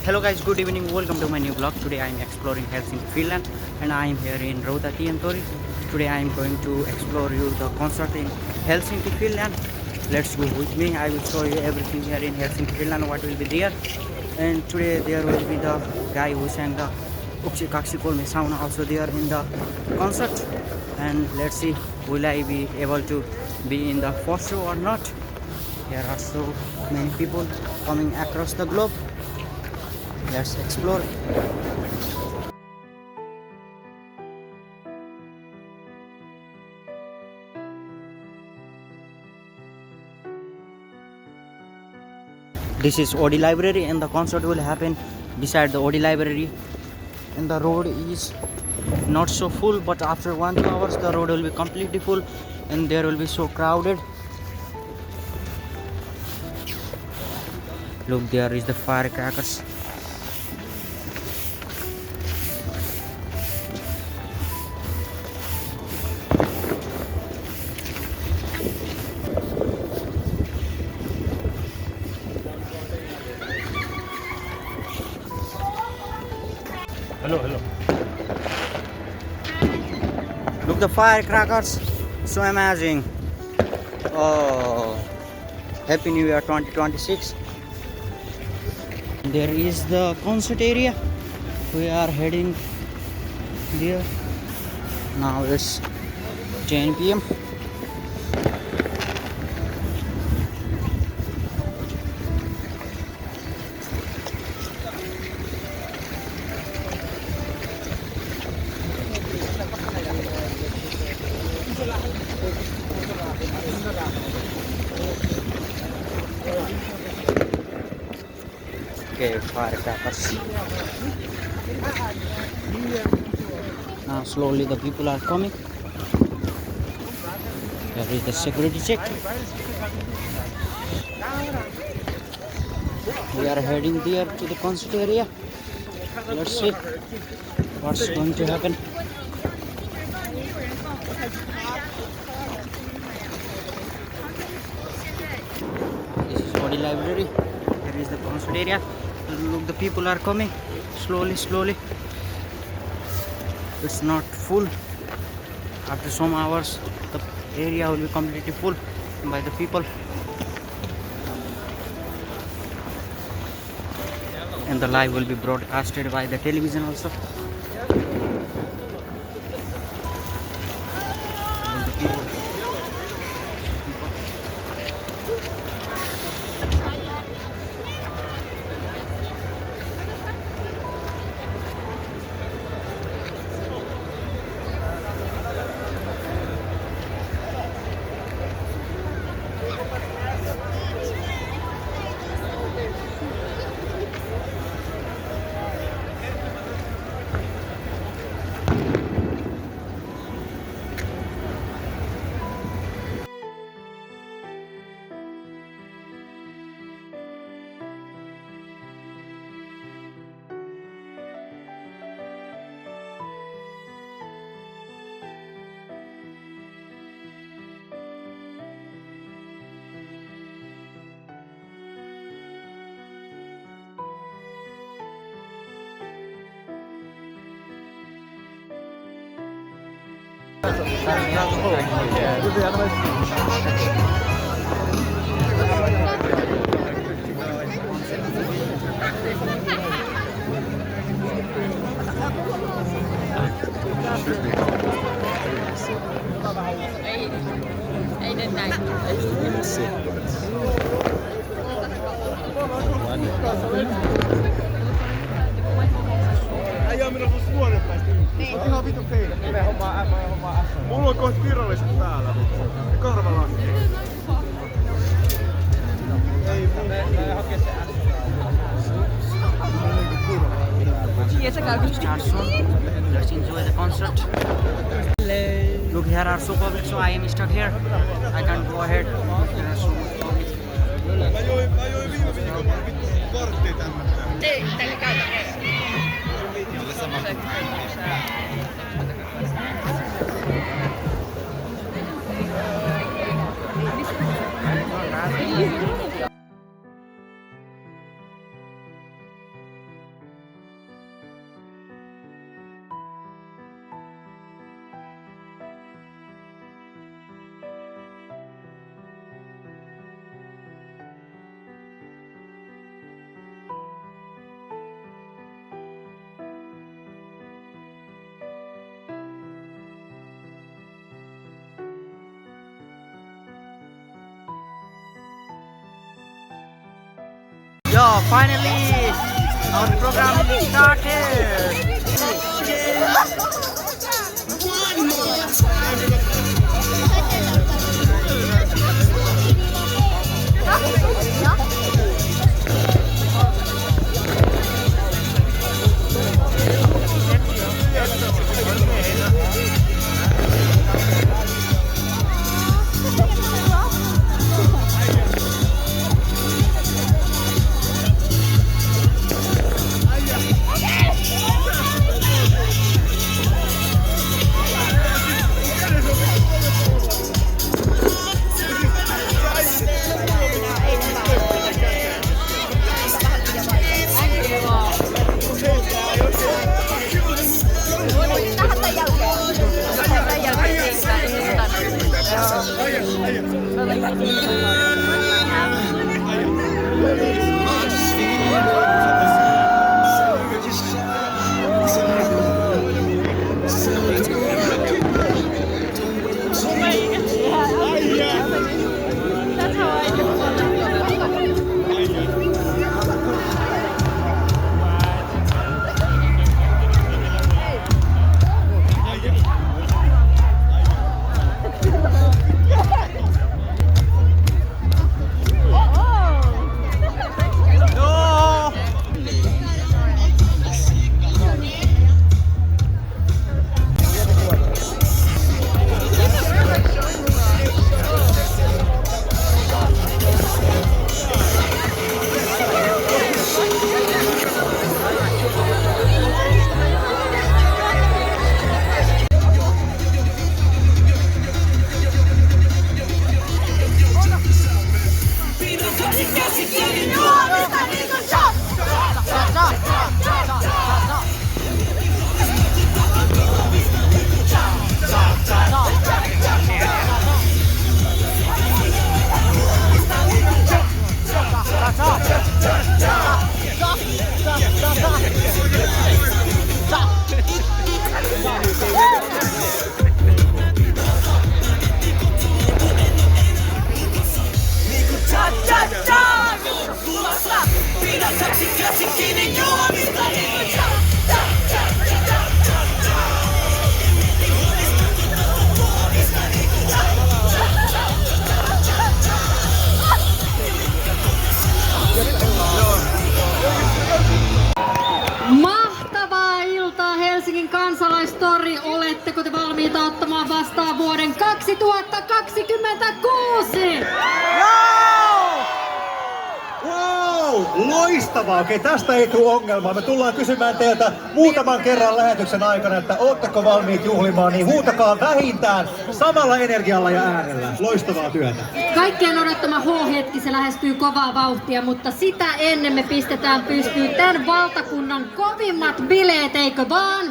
Hello guys, good evening. Welcome to my new vlog. Today I am exploring Helsinki, Finland, and I am here in Rautatientori. Today I am going to explore you the concert in Helsinki, Finland. Let's go with me. I will show you everything here in Helsinki, Finland, what will be there. And today there will be the guy who sang the Uksi Kaksi Kolme Sauna also there in the concert. And let's see, will I be able to be in the first show or not. There are so many people coming across the globe. Let's explore. This is OD Library and the concert will happen beside the OD Library. And the road is not so full, but after 1-2 hours the road will be completely full and there will be so crowded. Look, there is the firecrackers. Hello. Look, the firecrackers, so amazing. Oh, Happy New Year 2026. There is the concert area. We are heading there. Now it's 10 p.m. Okay, firecrackers. Now slowly the people are coming. There is the security check. We are heading there to the concert area. Let's see what's going to happen. This is OD Library. There is the concert area. Look, the people are coming slowly. It's not full. After some hours the area will be completely full by the people, and the live will be broadcasted by the television also. Äijä on menossa vuoden päästä. Se on ihan vitun feili. Mulla on kohta viralliset päällä. Ja karvalakki. Ei hakee se Let's enjoy the concert. Look, here are so public, so I am stuck here. I can't go ahead. There are so much public. Mä join viime viikolla varttia tämmöistä. Tällä käytetään. Finally, our program is started. Mahtavaa iltaa Helsingin Kansalaistori. Oletteko te valmiita ottamaan vastaan vuoden 2026? Wow! Loistavaa! Okei, tästä ei tule ongelmaa. Me tullaan kysymään teiltä muutaman kerran lähetyksen aikana, että ootteko valmiit juhlimaan, niin huutakaa vähintään samalla energialla ja äänellä. Loistavaa työtä! Kaikkien odottama H-hetki, se lähestyy kovaa vauhtia, mutta sitä ennen me pistetään pystyyn tämän valtakunnan kovimmat bileet, eikö vaan?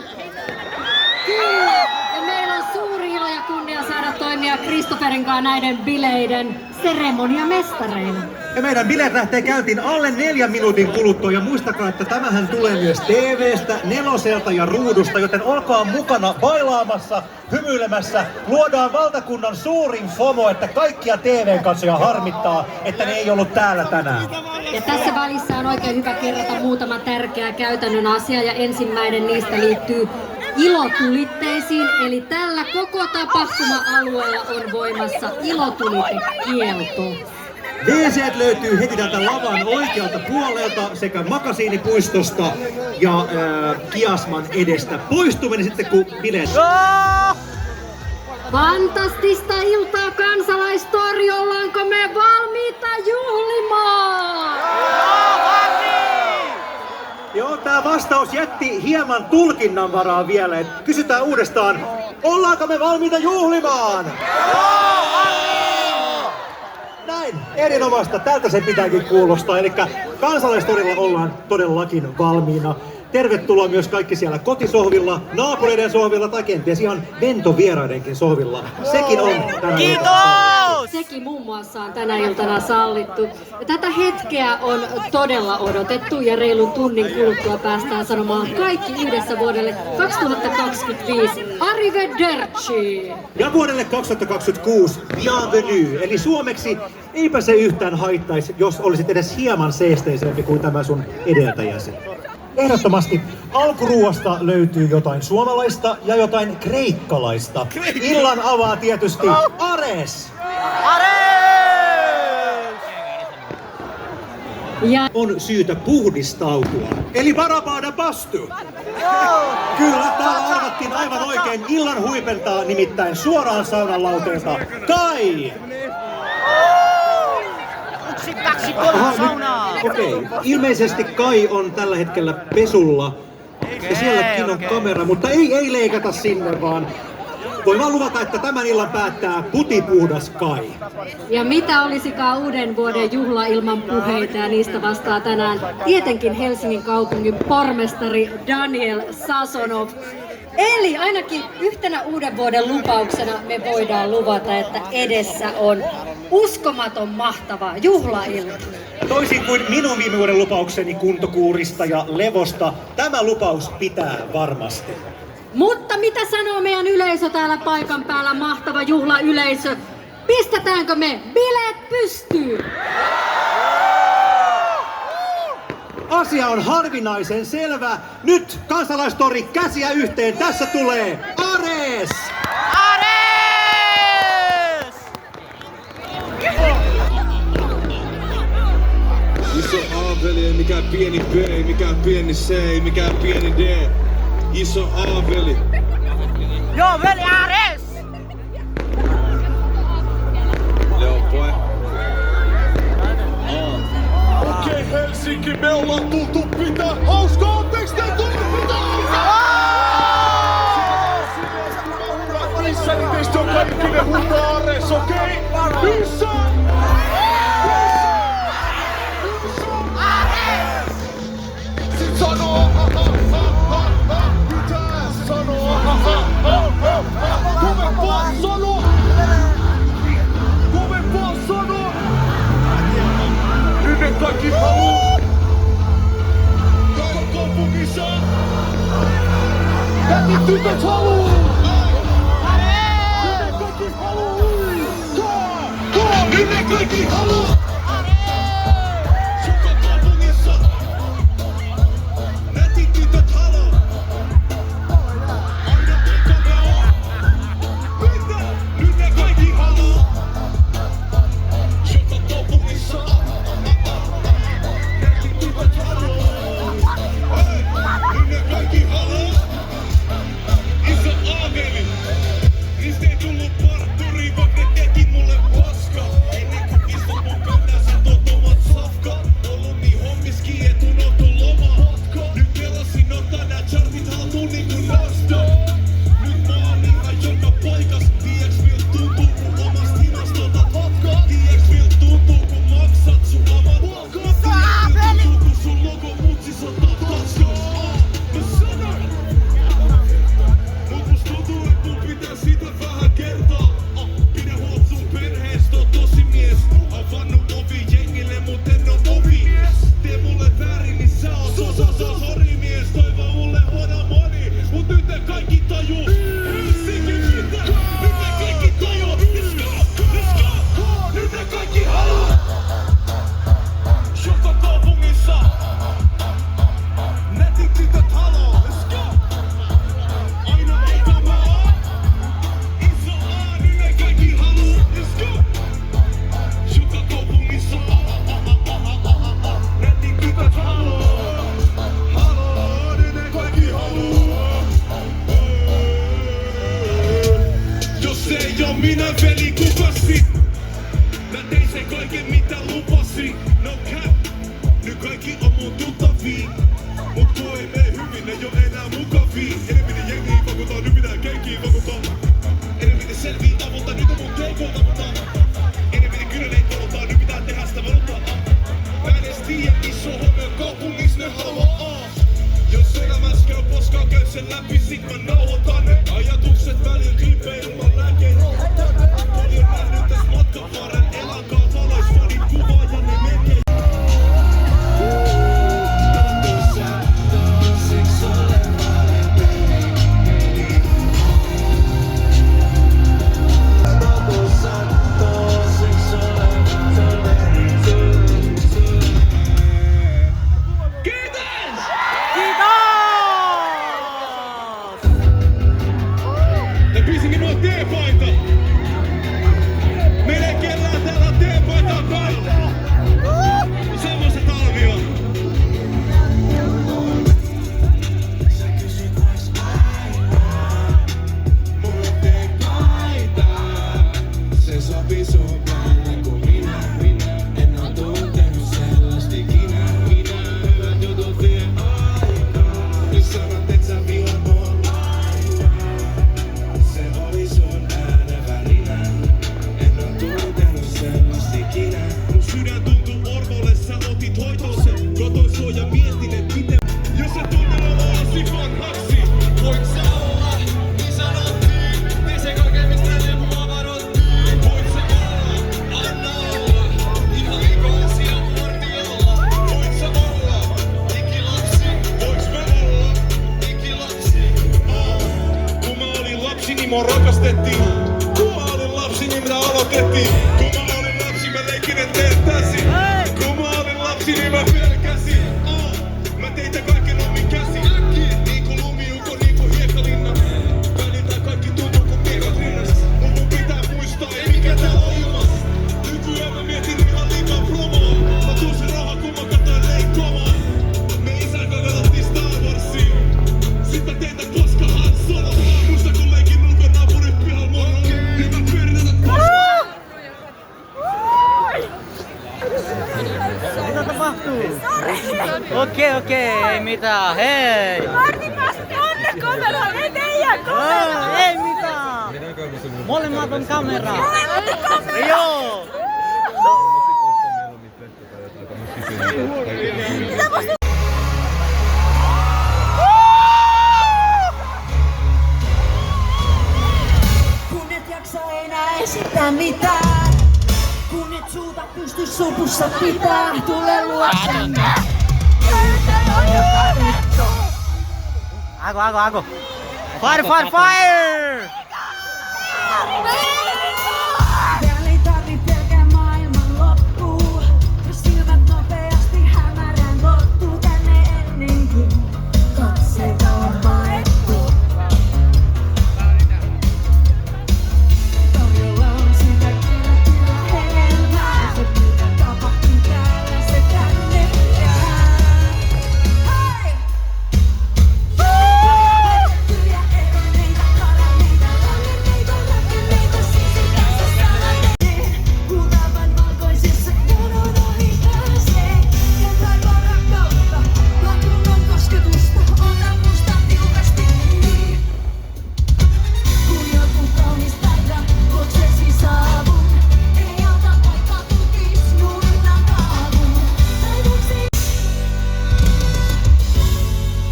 Kyllä! Ja meillä on suuri ilo ja kunnia saada toimia Christopherin kanssa näiden bileiden seremoniamestareina. Ja meidän bileet lähtee käyntiin alle 4 minuutin kuluttua ja muistakaa, että tämähän tulee myös TV:stä, Neloselta ja Ruudusta, joten olkaa mukana bailaamassa, hymyilemässä. Luodaan valtakunnan suurin FOMO, että kaikkia TV-katsoja harmittaa, että ne ei ollut täällä tänään. Ja tässä välissä on oikein hyvä kerrata muutama tärkeä käytännön asia ja ensimmäinen niistä liittyy ilotulitteisiin, eli tällä koko tapahtuma-alueella on voimassa ilotulitekielto. DC:t löytyy heti täältä lavan oikealta puolelta sekä Makasiinipuistosta ja Kiasman edestä. Poistuminen sitten kun bileet. Fantastista iltaa Kansalaistori, ollaanko me valmiita juhlimaan? Joo, tää vastaus jätti hieman tulkinnan varaa vielä. Et kysytään uudestaan, ollaanko me valmiita juhlimaan? Näin, erinomaista. Tältä se pitääkin kuulostaa. Eli Kansalaistorilla ollaan todellakin valmiina. Tervetuloa myös kaikki siellä kotisohvilla, naapureiden sohvilla tai kenties ihan ventovieraidenkin sohvilla. Sekin on tänä iltana. Sekin muun muassa on tänä iltana sallittu. Ja tätä hetkeä on todella odotettu ja reilun tunnin kuluttua päästään sanomaan kaikki yhdessä vuodelle 2025. Arrivederci! Ja vuodelle 2026 bienvenue, eli suomeksi eipä se yhtään haittaisi, jos olisit edes hieman seesteisempi kuin tämä sun edeltäjäsi. Ehdottomasti alkuruuasta löytyy jotain suomalaista ja jotain kreikkalaista. Illan avaa tietysti Ares! Ja On syytä puhdistautua. Eli Barabada Bastu! Kyllä, täällä arvattiin aivan oikein. Illan huipentaa nimittäin suoraan saunan lauteelta Kai! Okei. Ilmeisesti Kai on tällä hetkellä pesulla. Ja sielläkin on kamera, mutta ei leikata sinne vaan. Voin vaan luvata, että tämän illan päättää putipuhdas Kai. Ja mitä olisikaan uuden vuoden juhla ilman puheita, ja niistä vastaa tänään tietenkin Helsingin kaupungin pormestari Daniel Sasonov. Eli ainakin yhtenä uuden vuoden lupauksena me voidaan luvata, että edessä on uskomaton mahtava juhlailta. Toisin kuin minun viime vuoden lupaukseni kuntokuurista ja levosta, tämä lupaus pitää varmasti. Mutta mitä sanoo meidän yleisö täällä paikan päällä, mahtava juhlayleisö? Pistetäänkö me bileet pystyyn? Asia on harvinaisen selvä. Nyt Kansalaistori käsiä yhteen. Tässä tulee Ares! Iso A-veli, ei mikään pieni B, ei mikään pieni C, ei mikään pieni D. Iso A-veli. Joo, veli Ares! Leo boy. Okei, Helsinki, me ollaan tultu pitää hauskaa, ootteks te tultu pitää hauskaa? Missä niin teistä on kaikki ne huutaa Ares, okei? Missä? Sit sanoo, pitää sanoa, kovempaa sanoa, kovempaa sanoa. Nyt ne kaikki haluu, koko kaupungissa, tätit tytöt haluu. Nyt ne kaikki haluu, nyt ne kaikki haluu. Minä veli kuvasi, mä tein sen kaiken mitä lupasin. No cap, nyt kaikki on mun tuttavia. Mut kun ei mene hyvin, ei oo enää mukavia. Enemmän jengiä vakuutaa, nyt pitää kenkiä vakuutaa. Enemmän selvii avulta, nyt on mun keikoilta avulta. Enemmän kynäneet valottaa, nyt pitää tehdä sitä valottaa. Mä en edes tiiä, iso homea kaupungis ne haluaa. Jos elämässä käy poskaa, käy sen läpi, sit mä nauhoitan ne ajatukset välillä klippejä ilman lääkeitä. Paljon nähnyt täs matkan varren, elankaa valaisfanit kuvaa ja ne menee. perustettiin. Kun mä olin lapsi, niin minä aloitettiin. Kun mä olin lapsi, mä leikin en tehtäisi. Kun mä olin lapsi, niin mä pelkäsin. Mä tein tän kaiken omin käsin. Niin kuin lumiukko, niin kuin hiekkalinna. Välillä kaikki tuntuu kuin miekat rinnas. Mun pitää muistaa, ei mikä tää on ilmas. Nykyään mä mietin ihan liikaa promoa. Mä tuun se raha, kun mä katsoin leikkomaan. Me isän kanssa katsottiin Star Warsia. Sit mä tein tän koska Han Solo. Muista kun leikin ulkonaapurit pihal moro. Niin mä pyörin tätä koskaan. Mitä tapahtuu? Okei, ei mitään, hei! Martin pääsi tonne kameraan, ei teidän kameraan! Ei mitään! Molemmat on kameraa! Joo! Kun et jaksa enää esittää mitään, kun et suuta pysty supussa pitää, tule luoksemme. Aku! Fire! Täällä ei tarvi pelkää maailman loppuu, jos silmät nopeasti hämärään tottuu tänne ennenkin. Katseita on maettu. Tarjolla on sitä kyllä helmää. Se mitä tapahtuu täällä, se tänne jää. Hei! Tyhjä eronneita, karaneita, langenneita, rakenneita, sisikässä salaneita. Kultavan valkoisessa jonon ohi pääsee. Ja kaivaa rakkautta, lakunnon kosketusta, ota musta tiukasti kiinni. Kun joku kaunis päivä luoksesi saavun, ei auta vaikka tukis nurkakaavun. Taivuksi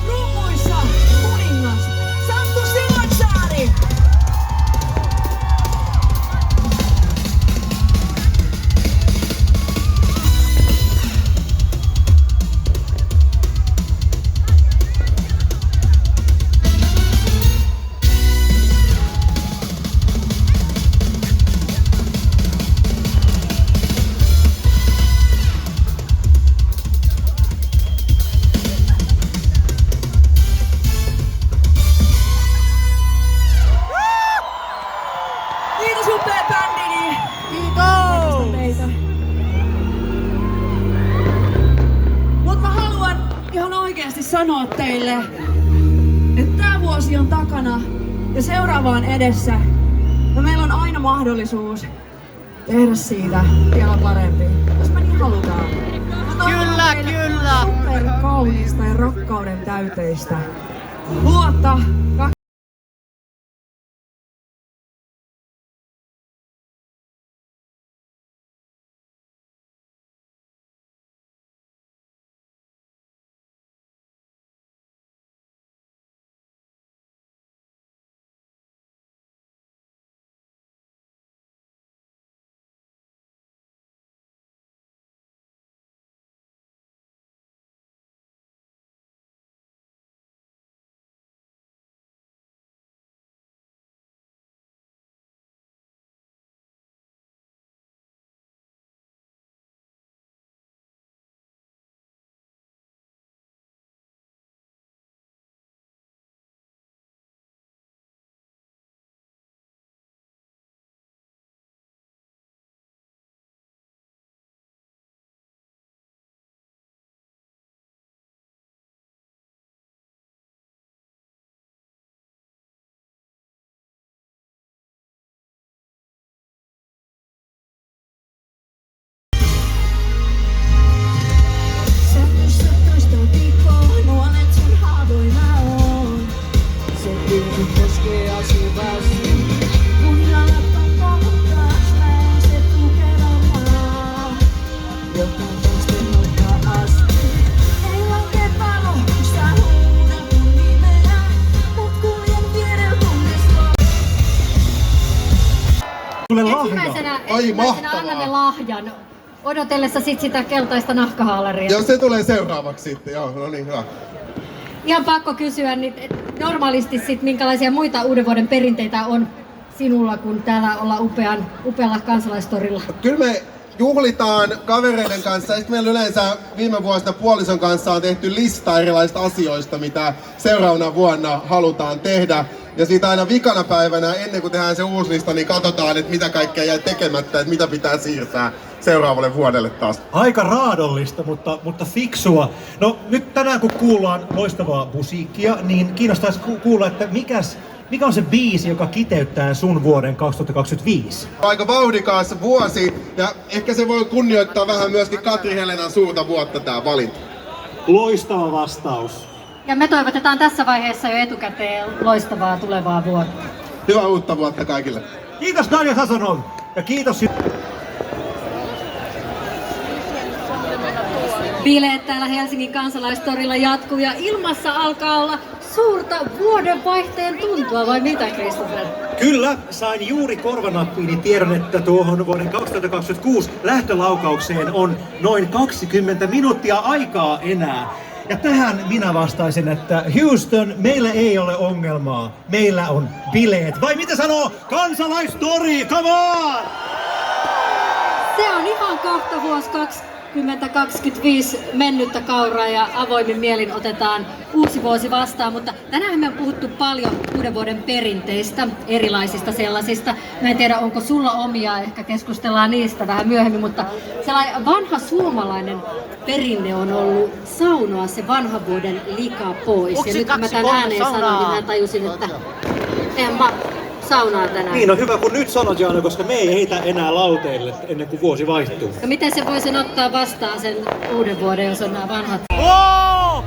rummuissa kuningas Santtu Silaksaari. Kiitos upea bändini. Kiitos. Mut mä haluan ihan oikeasti sanoa teille, että tää vuosi on takana ja seuraava on edessä. Ja meillä on aina mahdollisuus tehdä siitä vielä parempi, jos me niin halutaan. Mä toivon Kyllä, teille kyllä. super kaunista ja rakkauden täyteistä vuotta. Sulle lahja. Ensimmäisenä annamme lahjan, odotellessa sit sitä keltaista nahkahaalaria. Joo, se tulee seuraavaksi sitten. Joo, no niin, hyvä. Ihan pakko kysyä, niin normaalisti sit minkälaisia muita uuden vuoden perinteitä on sinulla, kun täällä ollaan upealla kansalaistorilla? Kyllä me juhlitaan kavereiden kanssa. Sitten meillä yleensä viime vuosina puolison kanssa on tehty lista erilaisista asioista, mitä seuraavana vuonna halutaan tehdä. Ja siitä aina vikana päivänä, ennen kuin tehdään se uusi lista, niin katsotaan, että mitä kaikkea jäi tekemättä, että mitä pitää siirtää seuraavalle vuodelle taas. Aika raadollista, mutta fiksua. No nyt tänään kun kuullaan loistavaa musiikkia, niin kiinnostaisi kuulla, että mikä on se biisi, joka kiteyttää sun vuoden 2025? Aika vauhdikas vuosi, ja ehkä se voi kunnioittaa vähän myöskin Katri Helenan suurta vuotta tää valinta. Loistava vastaus. Ja me toivotetaan tässä vaiheessa jo etukäteen loistavaa tulevaa vuotta. Hyvää uutta vuotta kaikille. Kiitos Darja Sasonov ja kiitos. Bileet täällä Helsingin kansalaistorilla jatkuu ja ilmassa alkaa olla suurta vuodenvaihteen tuntua, vai mitä, Christopher? Kyllä, sain juuri korvanappiini tiedon, että tuohon vuoden 2026 lähtölaukaukseen on noin 20 minuuttia aikaa enää. Ja tähän minä vastaisin, että Houston, meillä ei ole ongelmaa. Meillä on bileet. Vai mitä sanoo kansalaistori? Come on! Se on ihan kohta vuosi 2025 mennyttä kauraa ja avoimin mielin otetaan uusi vuosi vastaan, mutta tänään me on puhuttu paljon uuden vuoden perinteistä, erilaisista sellaisista. Mä en tiedä, onko sulla omia, ehkä keskustellaan niistä vähän myöhemmin, mutta sellainen vanha suomalainen perinne on ollut saunoa se vanhan vuoden lika pois. Ja nyt kun mä tän ääneen sanoin, niin mä tajusin, että en mä saunaa tänään. Niin on hyvä, kun nyt sanot, Jaana, koska me ei heitä enää lauteille ennen kuin vuosi vaihtuu. Ja miten se voisin ottaa vastaan sen uuden vuoden, jos on nämä vanhat? Oh!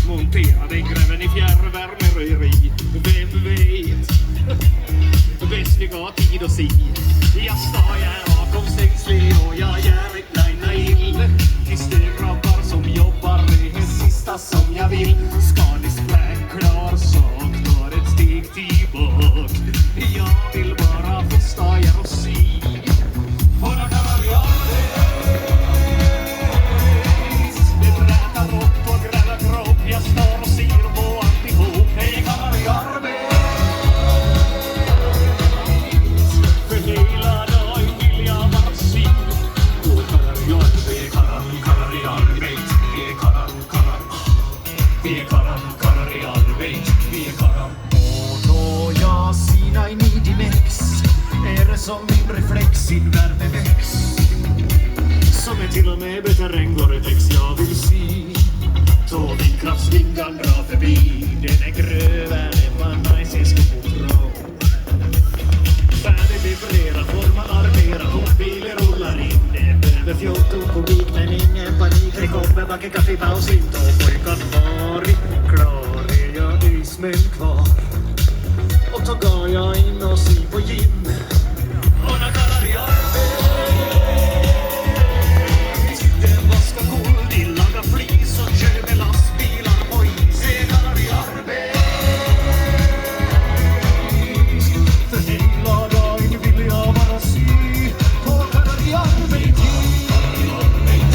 Monterade gräven i fjärrvärmeröri. Vem vet? Bäst vi går tid och se. Jag står här bakom stängslig och jag gör ett lajna ill. Tills det grabbar som jobbar är det sista som jag vill. Skanis black klar sak tar ett steg tillbaka. Jag vill bara få stå här och se. Våra kallar vi jag står och ser på alltihop. Hej kallar i arbet. För hela dagen vill jag bara se. Då kallar i arbet, kallar i arbet. Vi är kallar. Vi är kallar i arbet. Vi är kallar. Och då jag sina i Nidimex är det som min reflex i värmeväx. Som är till och med beterräng går ett ex jag vill se. Så vindkraftsvingan drar förbi. Den är grövare än vad najsen ska få bra. Färdig vibrera, forman armera. Hotbilen rullar in. Det behöver 14 kubik men ingen panik. Det kommer backen kaffepaus inte. Och pojkan varit klar. Är jag ismäll kvar. Och så går jag in och ser på gym. Och när kallar jag den vaskar guld, de lagar flis och kör med lastbilar på is. Det kallar vi arbet. För hela dagen vill jag bara se. Då kallar vi arbet. Kallar vi arbet.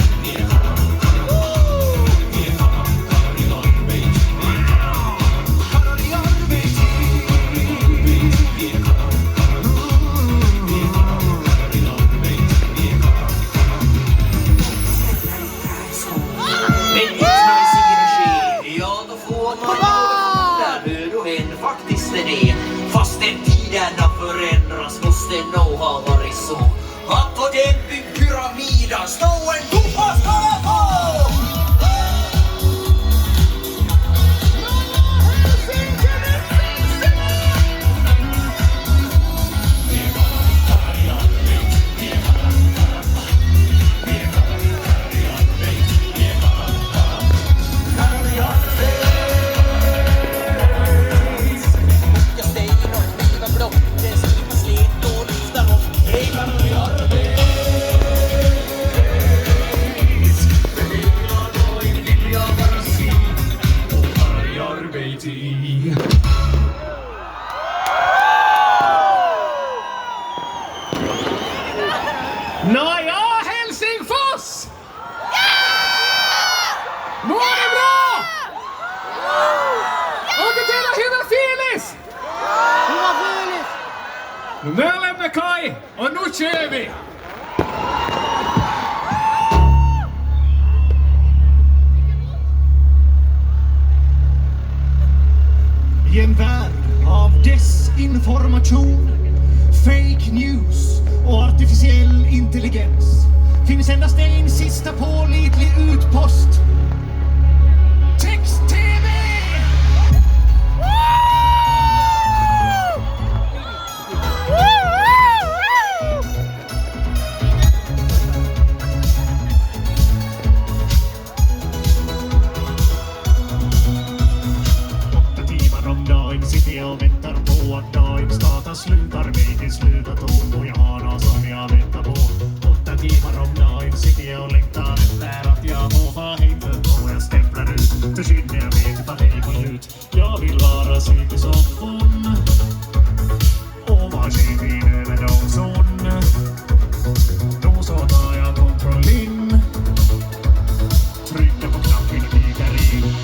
Nu är det bra! Onko teillä hyvä fiilis? Hyvä fiilis! No me olemme Kai, och nu kör vi! I en värld av desinformation, fake news och artificiell intelligens finns endast en sista pålitlig utpost. Text-TV! Sitter jag och väntar på att dagen startar, slutar vägen, slutar tåg och jag har någon som jag väntar på. 8 timmar om dagen sitter jag och längtar efter att jag må få hem för då jag stämplar ut. Försvinner jag vet vad det går ut. Jag vill vara syk i soffan och var chefin över Dawson. Då så tar jag kontroll in, trycker på knappen och klickar in.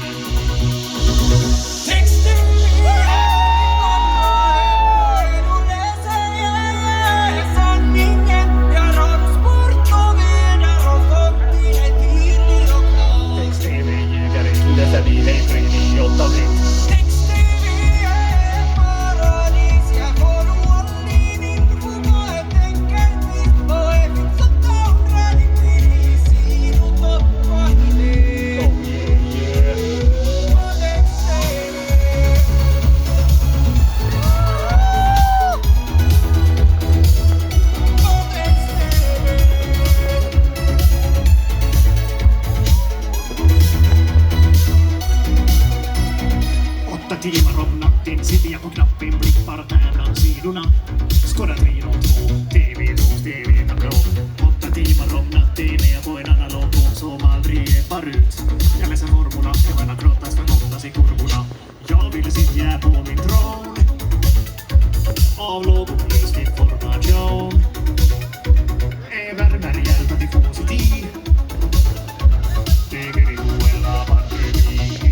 Timmar om natten sitter jag på knappen, blippar tärnan sidorna. Skådar 302, TV2, TV:n är blå. 8 timmar om natten är jag på en analog båt som aldrig ebbar ut. Jag läser formula, öarna krottas förkortas i kurvorna. Jag vill sitta på min tron av lågupplöst information. Värmer hjälpa till positiv. Teger i huella pandemi.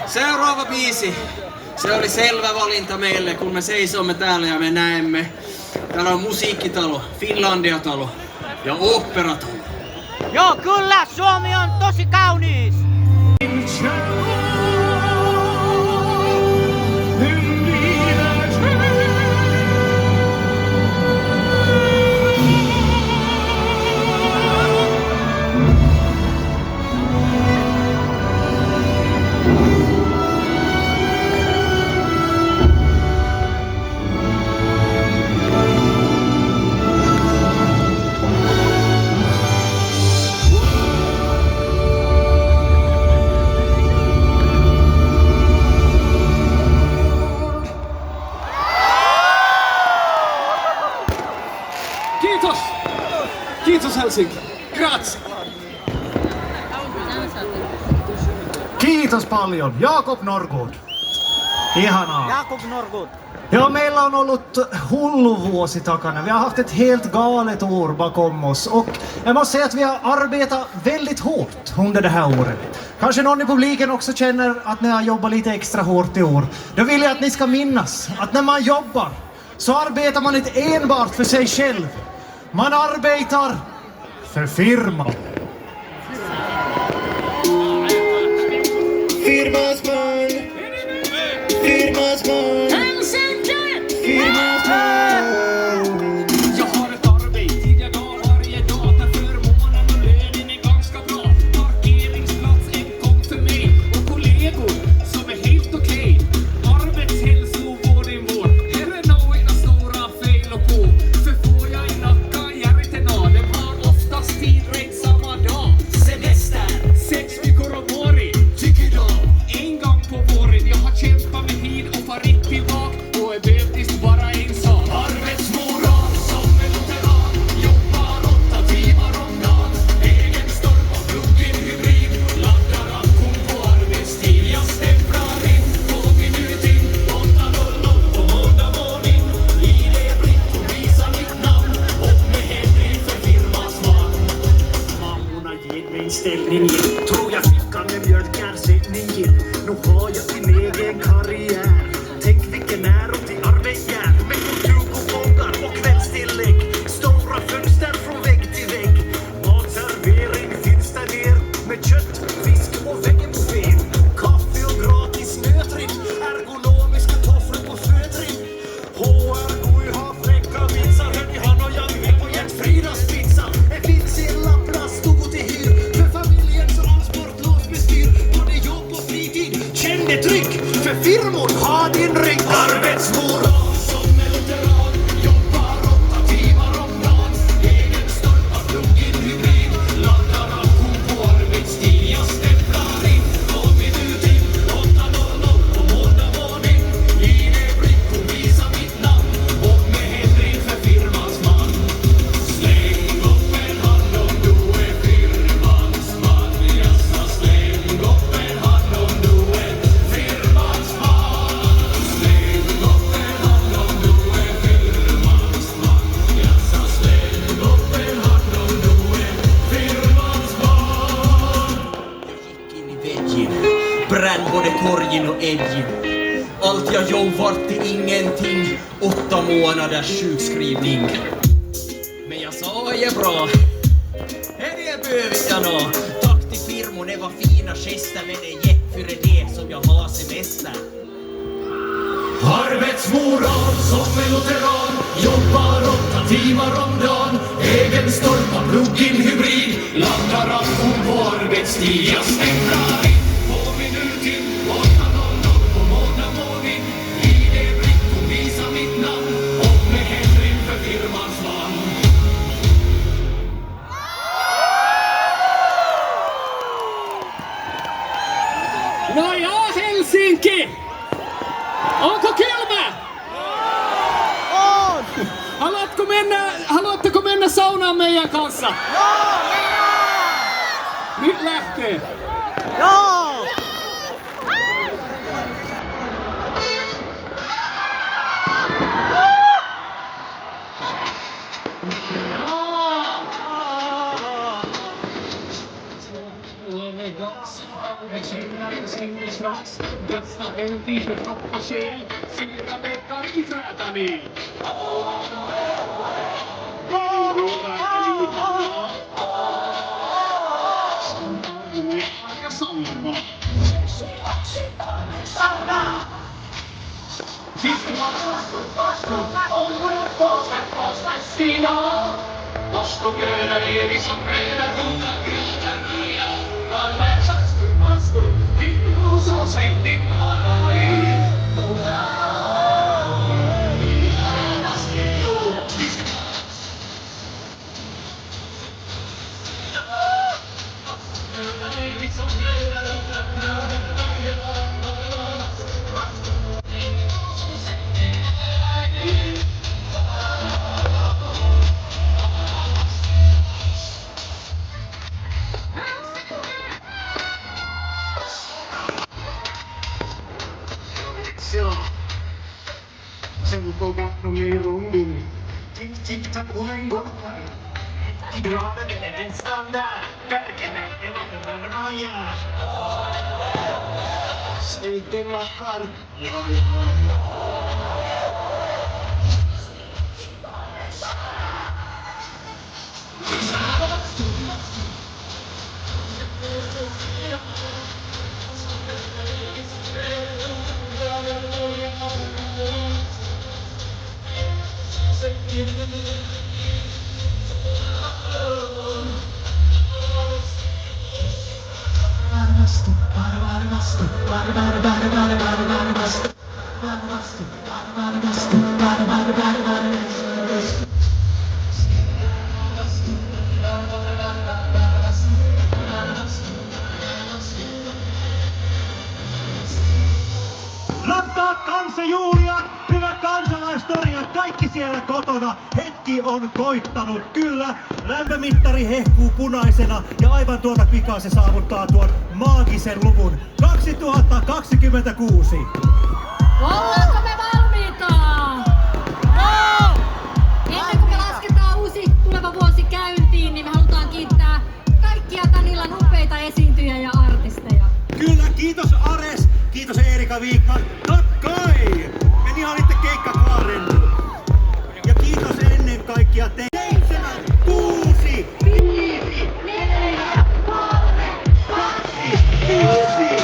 Seuraava biisi. Se oli selvä valinta meille, kun me seisomme täällä ja me näemme. Täällä on musiikkitalo, Finlandia-talo ja oopperatalo. Joo, kyllä, Suomi on tosi kaunis! Helsinki. Grazie. Kiitos paljon. Jakob Norrgård. Ihanaa. Jakob Norrgård. Ja, meillä on ollut hullu vuosi takana. Vi har haft ett helt galet år bakom oss. Och jag måste säga att vi har arbetat väldigt hårt under det här året. Kanske någon i publiken också känner att ni har jobbat lite extra hårt i år. Då vill jag att ni ska minnas att när man jobbar så arbetar man inte enbart för sig själv. Man arbetar för firman. Firmas man. Firmas man. Firmas man. Jag har ett arbete, jag går varje dag. Där förmånen och lönen är ganska bra. Parkeringsplats enkom för mig och kollegor som är helt okej. Arbetshälsovården vår. Här är några stora fel och på. För får jag i nacka hjärten av. Det har oftast tid rätt samma dag. Semester, 6 veckor om året. Tycker då, en gång på våren. Jag har kämpat med tid och farit tillbaka. Och är behövt bara en sak. Arbetsmoral som en lutheran. Jobbar 8 timmar om dagen. Egen storm och pluggen hybrid. Laddar ankon på arbetstid. Jag stämplar in på minuten. 8:00 på måndag morgon. ID-blick och visa mitt namn. Och med hemlig för firmans man. Mammorna ger mig en ställning igen. Tror jag fickan med mjölkersättning igen. Nu har jag min egen karriär. Tänk vilken ära till arbetsgär. Med kulturkuponger och kvällstillägg. Stora fönster från vägg till vägg. Matservering finns där ner. Med kött, fisk och vegebuffé. Kaffe och gratis nötrim. Ergonomiska tofflor på fötrim. HR har fräcka vitsar. Hörni, han och jag vill på Gert Fridas pizza. Det finns en lappplats stod till hyr. För familjens transportlovsbestyr. Både jobb och fritid. Känn det tryck. För firmor har din rygg. Arbetsmoral som en lutheran. Jobbar 8 timmar om dagen. Egen stolpa, pluggen hybrid. Laddar ankon på arbetstid. Jag stämplar in på minuten. 8:00 på måndag morgon. ID-blick och visa mitt namn. Och med hemlig för firmans man. Släng upp en hand om du är firmans man. Jag sa släng upp en hand om du är firmans man. Släng upp en hand om du är firmans man. Jag sa släng upp en hand om du är firmans man. Jag gick in i väggen, brann både korgen och äggen. Allt jag gjorde vart till ingenting. 8 månaders sjukskrivning. Men jag sa jag är bra. Det behöver jag nå. Tack till firmor, det var fina gester. Men det är för det som jag har semester. Arbetsmoral som en lutheran. Jobbar 8 timmar om dagen. Egen stolpa, pluggen hybrid. Laddar ankon på arbetstid. Jag stämplar in på minuten. 8:00 på måndag morgon. ID-blick och visa mitt namn. Och med hemlig för firmans man. Nåja, Helsinki! Onko kylmä? On! Haluatteko mennä saunaan meidän kanssa? Nyt lähtee. Dessa en till kropp och själ. 4 veckor i Trätani. Vasko gröna eri som röda goda grytan nya. Var läsas du maskor. Himmel så säg din harmoni. Silloin sen koko rumilungu. Tik-tik-tak vahinko. Graadellinen standard. Kärkenen elämän raja. Seitsemän Rakkaat kansajuhlijat, hyvät kansalaistorijat, kaikki siellä kotona, hetki on koittanut, kyllä. Lämpömittari hehkuu punaisena ja aivan tuota pikaa se saavuttaa tuon maagisen luvun 2026. Ollaanko me valmiita? Ennen kuin me lasketaan uusi tuleva vuosi käyntiin, niin me halutaan kiittää kaikkia tän illan upeita esiintyjiä ja artisteja. Kyllä, kiitos Ares, kiitos Eerika Viikman, takkai! Meni olitte keikkakaaren. Ja kiitos ennen kaikkea te 7, 6, 5, 4, 3, 2, 1.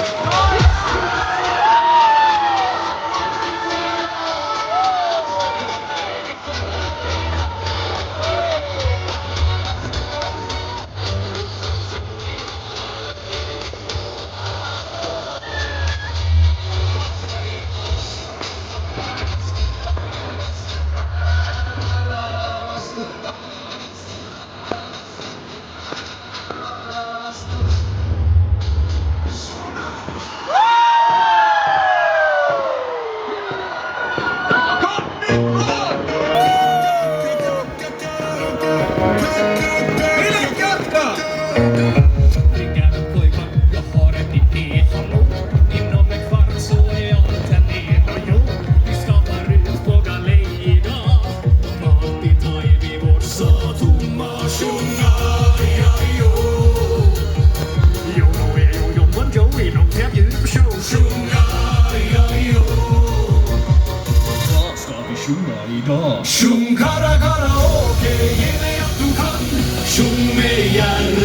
Sjung kara karaoke, ge mig att du kan. Sjung med hjärtat.